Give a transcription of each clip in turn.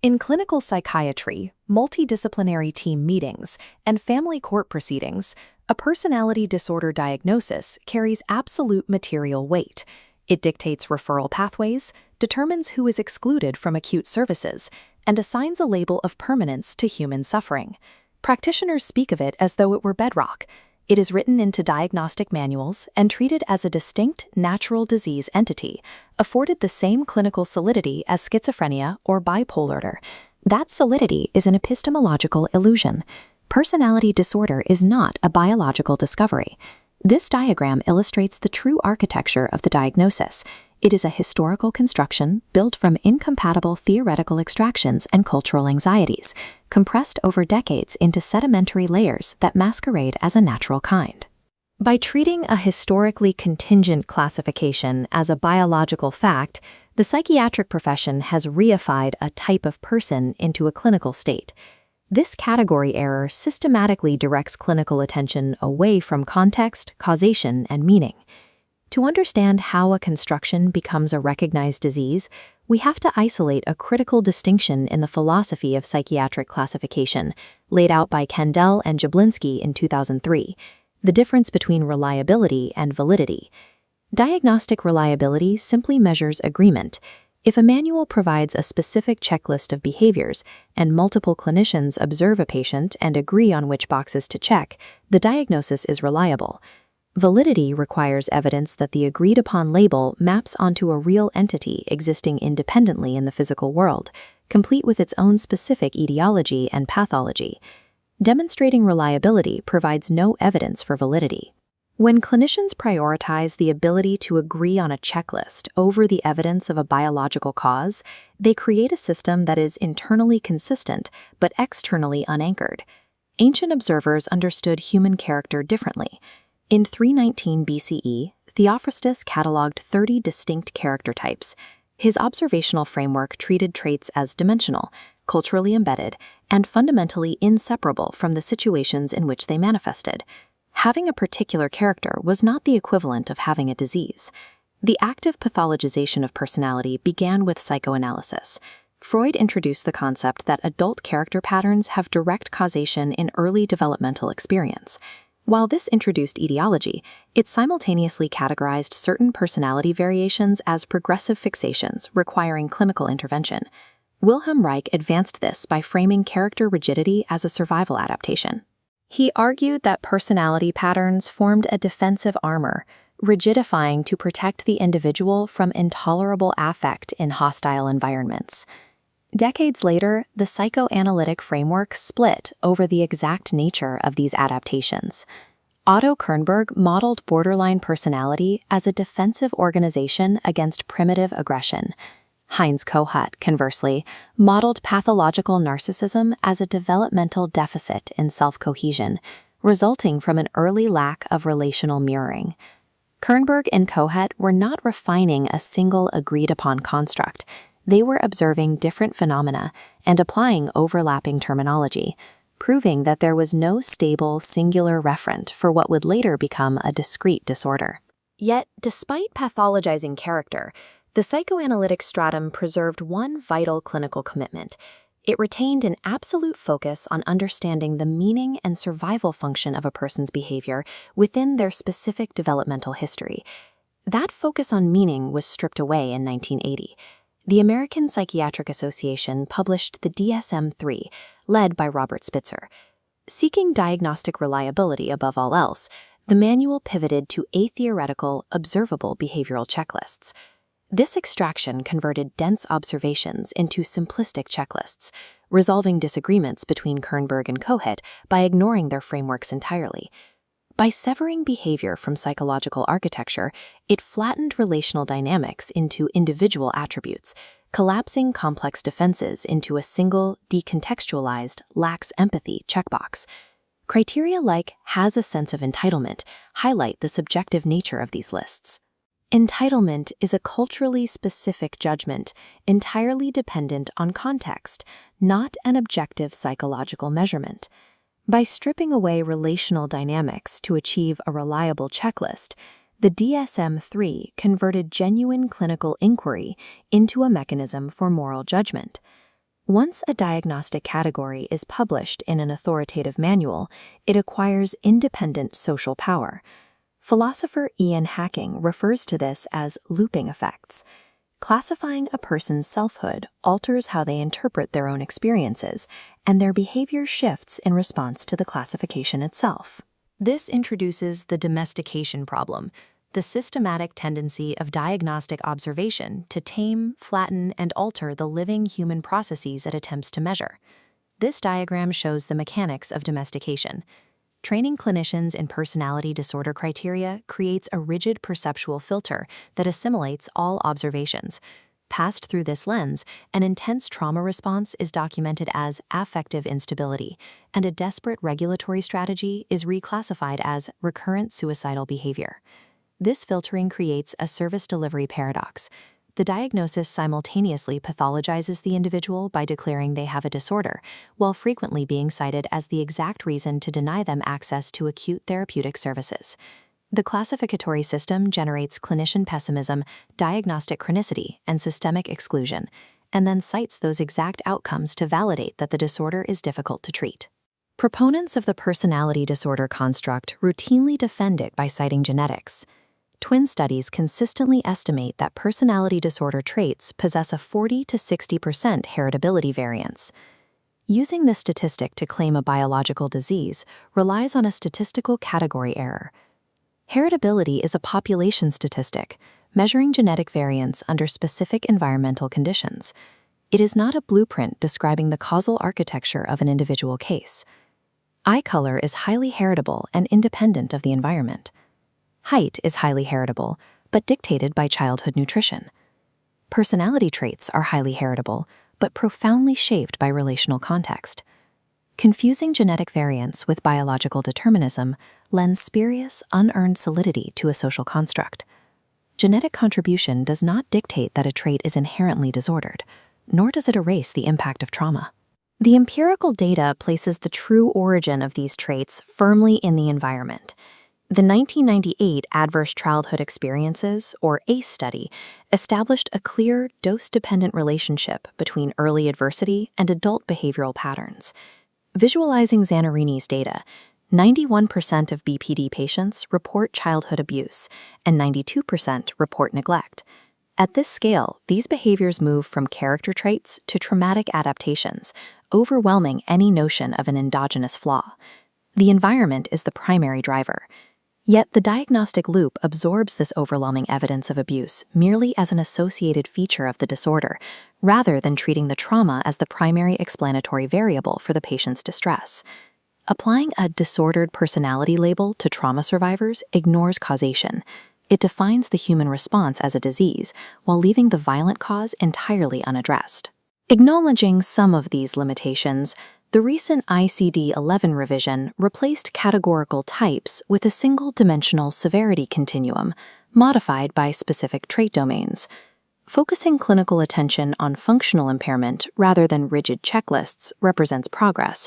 In clinical psychiatry, multidisciplinary team meetings, and family court proceedings, a personality disorder diagnosis carries absolute material weight. It dictates referral pathways, determines who is excluded from acute services, and assigns a label of permanence to human suffering. Practitioners speak of it as though it were bedrock. It is written into diagnostic manuals and treated as a distinct natural disease entity, afforded the same clinical solidity as schizophrenia or bipolar. That solidity is an epistemological illusion. Personality disorder is not a biological discovery. This diagram illustrates the true architecture of the diagnosis. It is a historical construction built from incompatible theoretical extractions and cultural anxieties, compressed over decades into sedimentary layers that masquerade as a natural kind. By treating a historically contingent classification as a biological fact, the psychiatric profession has reified a type of person into a clinical state. This category error systematically directs clinical attention away from context, causation, and meaning. To understand how a construction becomes a recognized disease, we have to isolate a critical distinction in the philosophy of psychiatric classification, laid out by Kendall and Jablinski in 2003, the difference between reliability and validity. Diagnostic reliability simply measures agreement. If a manual provides a specific checklist of behaviors and multiple clinicians observe a patient and agree on which boxes to check, the diagnosis is reliable. Validity requires evidence that the agreed-upon label maps onto a real entity existing independently in the physical world, complete with its own specific etiology and pathology. Demonstrating reliability provides no evidence for validity. When clinicians prioritize the ability to agree on a checklist over the evidence of a biological cause, they create a system that is internally consistent but externally unanchored. Ancient observers understood human character differently. In 319 BCE, Theophrastus cataloged 30 distinct character types. His observational framework treated traits as dimensional, culturally embedded, and fundamentally inseparable from the situations in which they manifested. Having a particular character was not the equivalent of having a disease. The active pathologization of personality began with psychoanalysis. Freud introduced the concept that adult character patterns have direct causation in early developmental experience. While this introduced etiology, it simultaneously categorized certain personality variations as progressive fixations requiring clinical intervention. Wilhelm Reich advanced this by framing character rigidity as a survival adaptation. He argued that personality patterns formed a defensive armor, rigidifying to protect the individual from intolerable affect in hostile environments. Decades later, the psychoanalytic framework split over the exact nature of these adaptations. Otto Kernberg modeled borderline personality as a defensive organization against primitive aggression. Heinz Kohut, conversely, modeled pathological narcissism as a developmental deficit in self-cohesion, resulting from an early lack of relational mirroring. Kernberg and Kohut were not refining a single agreed-upon construct. They were observing different phenomena and applying overlapping terminology, proving that there was no stable, singular referent for what would later become a discrete disorder. Yet, despite pathologizing character, the psychoanalytic stratum preserved one vital clinical commitment. It retained an absolute focus on understanding the meaning and survival function of a person's behavior within their specific developmental history. That focus on meaning was stripped away in 1980. The American Psychiatric Association published the DSM-3, led by Robert Spitzer. Seeking diagnostic reliability above all else, the manual pivoted to atheoretical, observable behavioral checklists. This extraction converted dense observations into simplistic checklists, resolving disagreements between Kernberg and Kohut by ignoring their frameworks entirely. By severing behavior from psychological architecture, it flattened relational dynamics into individual attributes, collapsing complex defenses into a single, decontextualized, lacks empathy checkbox. Criteria like has a sense of entitlement highlight the subjective nature of these lists. Entitlement is a culturally specific judgment, entirely dependent on context, not an objective psychological measurement. By stripping away relational dynamics to achieve a reliable checklist, the DSM-3 converted genuine clinical inquiry into a mechanism for moral judgment. Once a diagnostic category is published in an authoritative manual, it acquires independent social power. Philosopher Ian Hacking refers to this as looping effects. Classifying a person's selfhood alters how they interpret their own experiences, and their behavior shifts in response to the classification itself. This introduces the domestication problem, the systematic tendency of diagnostic observation to tame, flatten, and alter the living human processes it attempts to measure. This diagram shows the mechanics of domestication. Training clinicians in personality disorder criteria creates a rigid perceptual filter that assimilates all observations. Passed through this lens, an intense trauma response is documented as affective instability, and a desperate regulatory strategy is reclassified as recurrent suicidal behavior. This filtering creates a service delivery paradox. The diagnosis simultaneously pathologizes the individual by declaring they have a disorder, while frequently being cited as the exact reason to deny them access to acute therapeutic services. The classificatory system generates clinician pessimism, diagnostic chronicity, and systemic exclusion, and then cites those exact outcomes to validate that the disorder is difficult to treat. Proponents of the personality disorder construct routinely defend it by citing genetics. Twin studies consistently estimate that personality disorder traits possess a 40 to 60% heritability variance. Using this statistic to claim a biological disease relies on a statistical category error. Heritability is a population statistic, measuring genetic variance under specific environmental conditions. It is not a blueprint describing the causal architecture of an individual case. Eye color is highly heritable and independent of the environment. Height is highly heritable, but dictated by childhood nutrition. Personality traits are highly heritable, but profoundly shaped by relational context. Confusing genetic variance with biological determinism lends spurious, unearned solidity to a social construct. Genetic contribution does not dictate that a trait is inherently disordered, nor does it erase the impact of trauma. The empirical data places the true origin of these traits firmly in the environment. The 1998 Adverse Childhood Experiences, or ACE study, established a clear, dose-dependent relationship between early adversity and adult behavioral patterns. Visualizing Zanarini's data, 91% of BPD patients report childhood abuse, and 92% report neglect. At this scale, these behaviors move from character traits to traumatic adaptations, overwhelming any notion of an endogenous flaw. The environment is the primary driver. Yet the diagnostic loop absorbs this overwhelming evidence of abuse merely as an associated feature of the disorder, rather than treating the trauma as the primary explanatory variable for the patient's distress. Applying a disordered personality label to trauma survivors ignores causation. It defines the human response as a disease, while leaving the violent cause entirely unaddressed. Acknowledging some of these limitations, the recent ICD-11 revision replaced categorical types with a single-dimensional severity continuum, modified by specific trait domains. Focusing clinical attention on functional impairment rather than rigid checklists represents progress.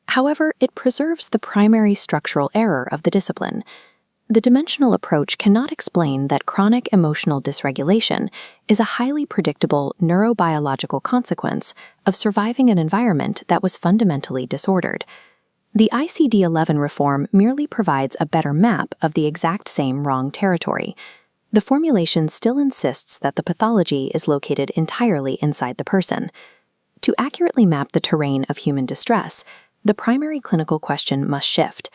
However, it preserves the primary structural error of the discipline. The dimensional approach cannot explain that chronic emotional dysregulation is a highly predictable neurobiological consequence of surviving an environment that was fundamentally disordered. The ICD-11 reform merely provides a better map of the exact same wrong territory. The formulation still insists that the pathology is located entirely inside the person. To accurately map the terrain of human distress, the primary clinical question must shift.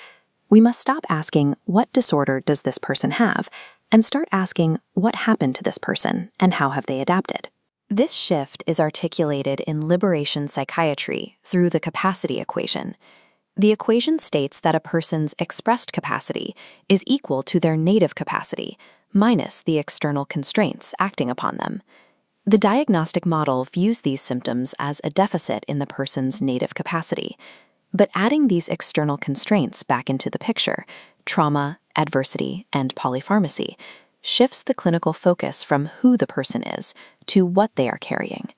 We must stop asking, what disorder does this person have, and start asking, what happened to this person, and how have they adapted? This shift is articulated in liberation psychiatry through the capacity equation. The equation states that a person's expressed capacity is equal to their native capacity, minus the external constraints acting upon them. The diagnostic model views these symptoms as a deficit in the person's native capacity. But adding these external constraints back into the picture, trauma, adversity, and polypharmacy, shifts the clinical focus from who the person is to what they are carrying.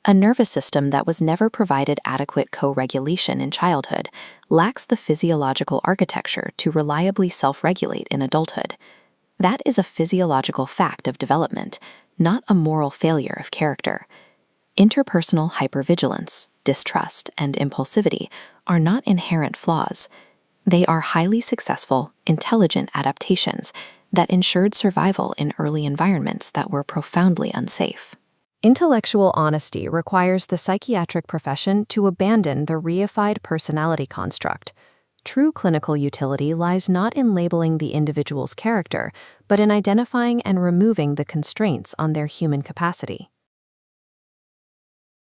A nervous system that was never provided adequate co-regulation in childhood lacks the physiological architecture to reliably self-regulate in adulthood. That is a physiological fact of development, not a moral failure of character. Interpersonal hypervigilance, distrust, and impulsivity are not inherent flaws. They are highly successful, intelligent adaptations that ensured survival in early environments that were profoundly unsafe. Intellectual honesty requires the psychiatric profession to abandon the reified personality construct. True clinical utility lies not in labeling the individual's character, but in identifying and removing the constraints on their human capacity.